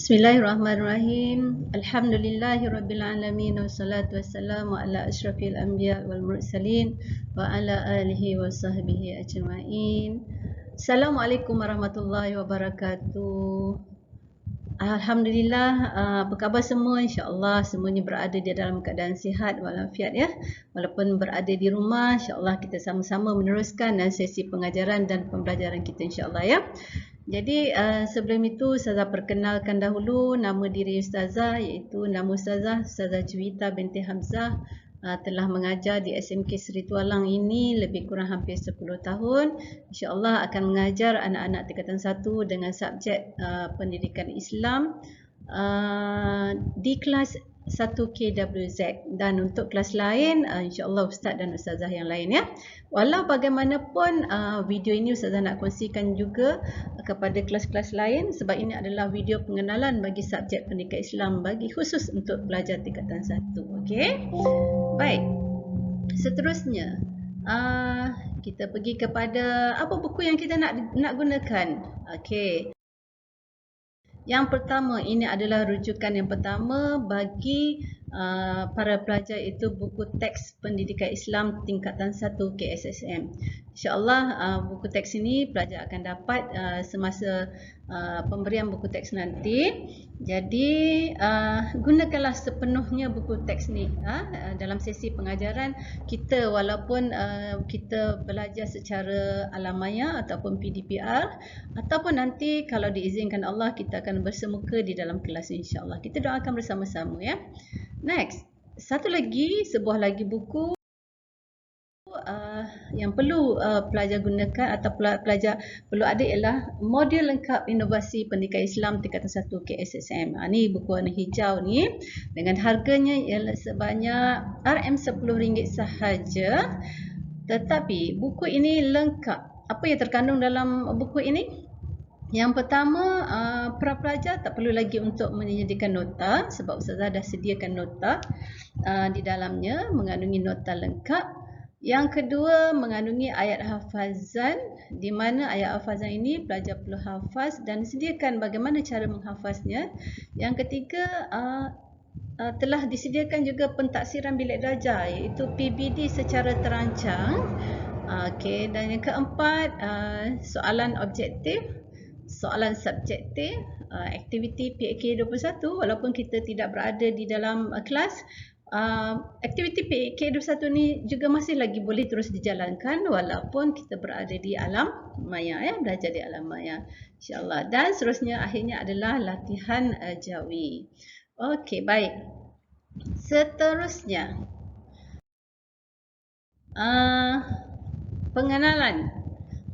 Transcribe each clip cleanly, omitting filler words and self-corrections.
Bismillahirrahmanirrahim. Alhamdulillahirrabbilalamin. Wassalatu wassalamu ala asyrafil anbiya wal mursalin wa ala alihi wa sahbihi ajma'in. Assalamualaikum warahmatullahi wabarakatuh. Alhamdulillah, apa khabar semua? InsyaAllah semuanya berada di dalam keadaan sihat walafiat ya. Walaupun berada di rumah, insyaAllah kita sama-sama meneruskan sesi pengajaran dan pembelajaran kita insyaAllah ya. Jadi sebelum itu Ustazah perkenalkan dahulu nama diri Ustazah, iaitu nama Ustazah Juwita binti Hamzah, telah mengajar di SMK Seri Tualang ini lebih kurang hampir 10 tahun. InsyaAllah akan mengajar anak-anak tingkatan 1 dengan subjek pendidikan Islam di kelas 1 KWZ, dan untuk kelas lain insyaAllah Ustaz dan Ustazah yang lain ya. Walau bagaimanapun video ini Ustazah nak kongsikan juga kepada kelas-kelas lain sebab ini adalah video pengenalan bagi subjek pendidikan Islam bagi khusus untuk pelajar tingkatan 1. Okey. Baik. Seterusnya kita pergi kepada apa buku yang kita nak gunakan. Okey. Yang pertama, ini adalah rujukan yang pertama bagi para pelajar, itu buku teks pendidikan Islam tingkatan 1 KSSM. InsyaAllah buku teks ini pelajar akan dapat semasa pemberian buku teks nanti. Jadi gunakanlah sepenuhnya buku teks ni dalam sesi pengajaran kita, walaupun kita belajar secara alamaya ataupun PDPR, ataupun nanti kalau diizinkan Allah kita akan bersemuka di dalam kelas insyaAllah. Kita doakan bersama-sama ya. Next, satu lagi, sebuah lagi buku yang perlu pelajar gunakan atau pelajar perlu ada ialah modul lengkap inovasi pendidikan Islam tingkatan 1 KSSM. Ni buku warna hijau ni, dengan harganya ialah sebanyak RM10 sahaja. Tetapi buku ini lengkap. Apa yang terkandung dalam buku ini? Yang pertama, para pelajar tak perlu lagi untuk menyediakan nota sebab Ustazah dah sediakan nota di dalamnya, mengandungi nota lengkap. Yang kedua, mengandungi ayat hafazan, di mana ayat hafazan ini pelajar perlu hafaz dan sediakan bagaimana cara menghafaznya. Yang ketiga, telah disediakan juga pentaksiran bilik darjah, iaitu PBD secara terancang. Okey, dan yang keempat, soalan objektif, soalan subjektif, aktiviti PAK 21. Walaupun kita tidak berada di dalam kelas, aktiviti PAK 21 ni juga masih lagi boleh terus dijalankan walaupun kita berada di alam maya ya, belajar di alam maya insyaAllah. Dan seterusnya akhirnya adalah latihan jawi. Okey, baik. Seterusnya pengenalan.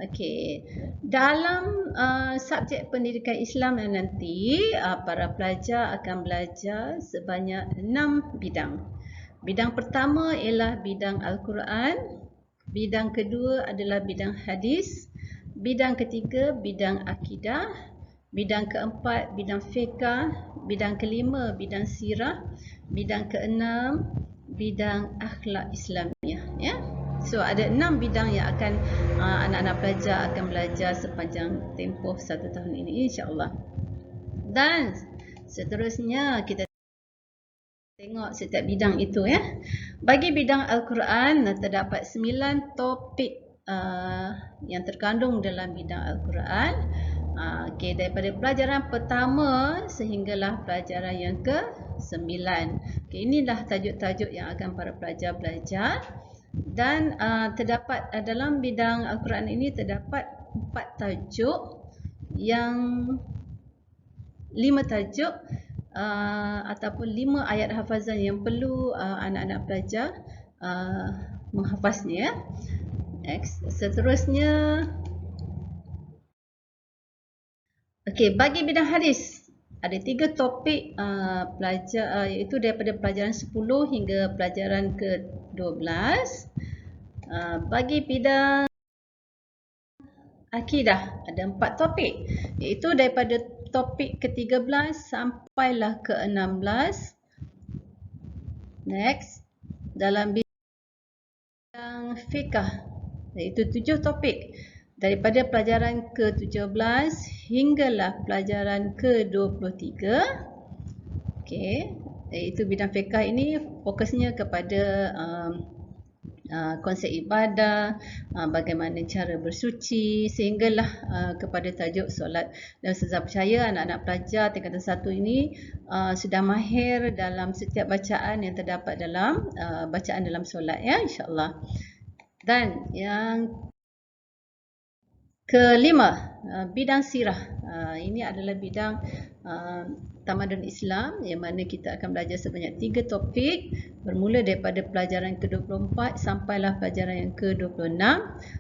Okey, dalam subjek pendidikan Islam nanti para pelajar akan belajar sebanyak 6 bidang. Bidang pertama ialah bidang Al-Quran, bidang kedua adalah bidang hadis, bidang ketiga bidang akidah, bidang keempat bidang fiqh, bidang kelima bidang sirah, bidang keenam bidang akhlak Islamiah ya. So ada 6 bidang yang akan anak-anak pelajar akan belajar sepanjang tempoh 1 tahun ini insyaAllah. Dan seterusnya kita tengok setiap bidang itu ya. Bagi bidang Al-Quran terdapat 9 topik yang terkandung dalam bidang Al-Quran. Okey, daripada pelajaran pertama sehinggalah pelajaran yang ke-9. Okey, inilah tajuk-tajuk yang akan para pelajar belajar. Dan terdapat dalam bidang Al-Quran ini terdapat 4 tajuk, yang 5 tajuk ataupun 5 ayat hafazan yang perlu anak-anak pelajar menghafaznya. Next, seterusnya. Okey, bagi bidang hadis ada 3 topik pelajar, iaitu daripada pelajaran 10 hingga pelajaran ke-12. Bagi bidang akidah ada 4 topik, iaitu daripada topik ke-13 sampailah ke-16. Next, dalam bidang fiqh iaitu 7 topik, daripada pelajaran ke-17 hinggalah pelajaran ke-23. Okey, iaitu bidang fiqh ini fokusnya kepada konsep ibadah, bagaimana cara bersuci, sehinggalah kepada tajuk solat. Dan saya percaya anak-anak pelajar tingkatan 1 ini sudah mahir dalam setiap bacaan yang terdapat dalam bacaan dalam solat, ya, insya-Allah. Dan yang kelima, bidang sirah. Ini adalah bidang tamadun Islam yang mana kita akan belajar sebanyak 3 topik, bermula daripada pelajaran ke-24 sampailah pelajaran yang ke-26,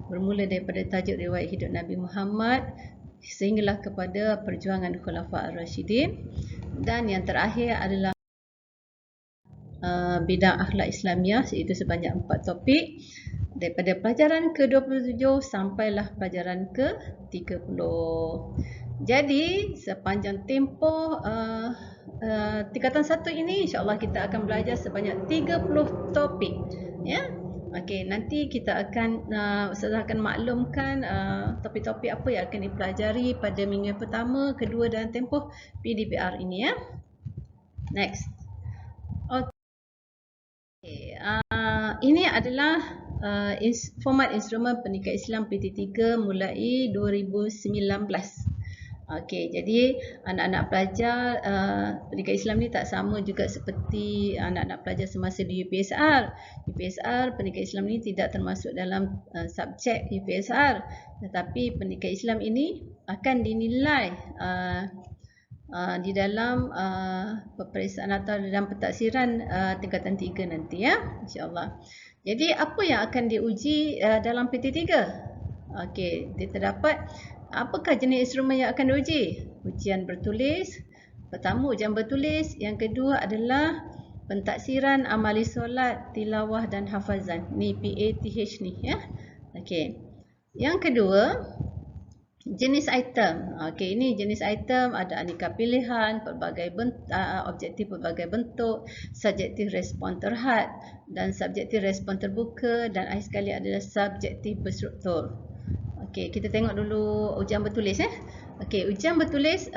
bermula daripada tajuk riwayat hidup Nabi Muhammad sehinggalah kepada perjuangan Khulafa' Ar-Rasyidin, dan yang terakhir adalah bidang akhlak Islamiah, iaitu sebanyak 4 topik daripada pelajaran ke-27 sampailah pelajaran ke-30. Jadi sepanjang tempoh tingkatan 1 ini, insya-Allah kita akan belajar sebanyak 30 topik, ya. Okey, nanti kita akan Ustazah akan maklumkan topik-topik apa yang akan dipelajari pada minggu pertama, kedua dalam tempoh PDPR ini, ya. Next. Okey, ini adalah format instrumen pendidikan Islam PT3 mulai 2019. Okey, jadi anak-anak pelajar pendidikan Islam ni tak sama juga seperti anak-anak pelajar semasa di UPSR. UPSR pendidikan Islam ni tidak termasuk dalam subjek UPSR, tetapi pendidikan Islam ini akan dinilai di dalam peperiksaan atau dalam pentaksiran tingkatan 3 nanti, ya, insya-Allah. Jadi apa yang akan diuji dalam PT3? Okey, dia terdapat apakah jenis instrumen yang akan diuji? Ujian bertulis. Pertama ujian bertulis, yang kedua adalah pentaksiran amali solat, tilawah dan hafazan. Ni PATH ni, ya. Okey. Yang kedua, jenis item. Okey, ini jenis item ada aneka pilihan, pelbagai objektif pelbagai bentuk, subjektif respon terhad dan subjektif respon terbuka, dan akhir sekali adalah subjektif berstruktur. Okey, kita tengok dulu ujian bertulis, ya. Okey, ujian bertulis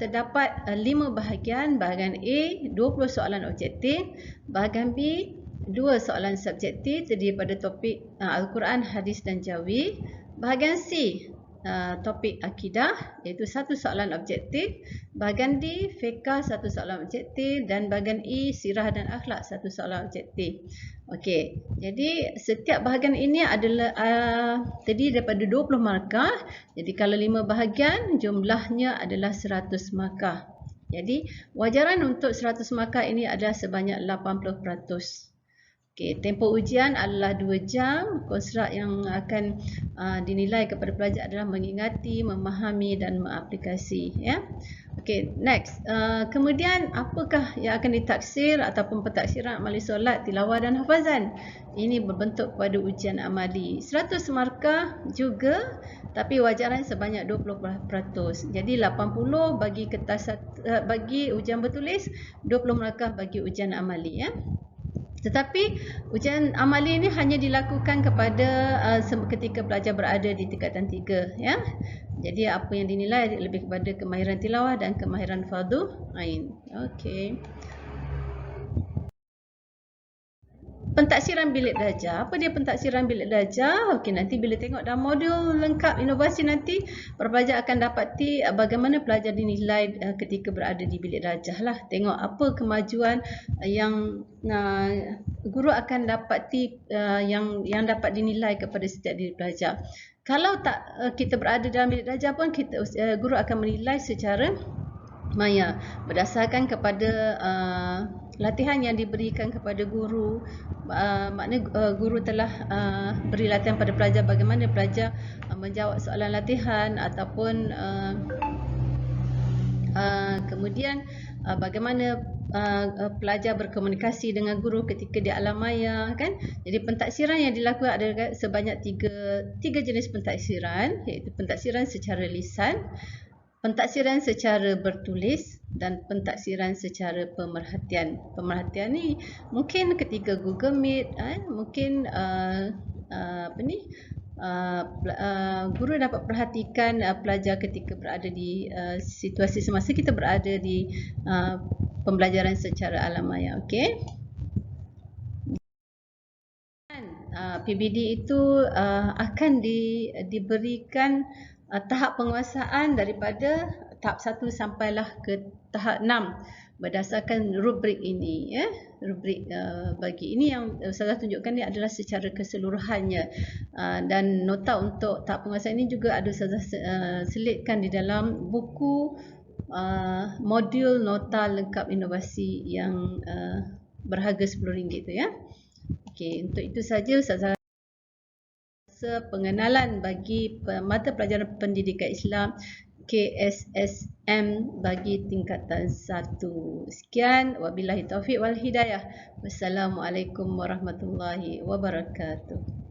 terdapat 5 bahagian. Bahagian A 20 soalan objektif, bahagian B 2 soalan subjektif terdiri pada topik Al-Quran, hadis dan jawi. Bahagian C topik akidah iaitu 1 soalan objektif, bahagian D fiqh 1 soalan objektif, dan bahagian E sirah dan akhlak 1 soalan objektif. Okey, jadi setiap bahagian ini adalah terdiri daripada 20 markah. Jadi kalau 5 bahagian jumlahnya adalah 100 markah. Jadi wajaran untuk 100 markah ini adalah sebanyak 80%. Okey, tempoh ujian adalah 2 jam. Konstruk yang akan dinilai kepada pelajar adalah mengingati, memahami dan mengaplikasi, ya. Okey, next. Kemudian apakah yang akan ditaksir ataupun pentaksiran amali solat, tilawah dan hafazan? Ini berbentuk pada ujian amali. 100 markah juga, tapi wajaran sebanyak 20%. Jadi 80 bagi kertas bagi ujian bertulis, 20 markah bagi ujian amali, ya. Tetapi ujian amali ini hanya dilakukan kepada ketika pelajar berada di tingkatan 3, ya. Jadi apa yang dinilai lebih kepada kemahiran tilawah dan kemahiran fardu ain. Okey. Pentaksiran bilik belajar. Apa dia pentaksiran bilik belajar? Okey, nanti bila tengok dalam modul lengkap inovasi nanti, para pelajar akan dapati bagaimana pelajar dinilai ketika berada di bilik belajar lah. Tengok apa kemajuan yang guru akan dapati yang dapat dinilai kepada setiap diri pelajar. Kalau tak kita berada dalam bilik belajar pun guru akan menilai secara maya berdasarkan kepada latihan yang diberikan kepada guru. Maknanya guru telah beri latihan pada pelajar bagaimana pelajar menjawab soalan latihan ataupun kemudian bagaimana pelajar berkomunikasi dengan guru ketika di alam maya, kan. Jadi pentaksiran yang dilakukan ada sebanyak tiga jenis pentaksiran, iaitu pentaksiran secara lisan, pentaksiran secara bertulis dan pentaksiran secara pemerhatian. Pemerhatian ni mungkin ketika Google Meet, mungkin guru dapat perhatikan pelajar ketika berada di situasi semasa kita berada di pembelajaran secara alam maya. Okey. PBD itu akan diberikan tahap penguasaan daripada tahap 1 sampailah ke tahap 6 berdasarkan rubrik ini, ya. Rubrik bagi ini yang Ustazah tunjukkan ni adalah secara keseluruhannya, dan nota untuk tahap penguasaan ini juga ada Ustazah selitkan di dalam buku modul nota lengkap inovasi yang berharga RM10 tu, ya. Okey, untuk itu saja Ustazah pengenalan bagi mata pelajaran pendidikan Islam KSSM bagi tingkatan 1. Sekian, wabillahi taufiq wal hidayah. Wassalamualaikum warahmatullahi wabarakatuh.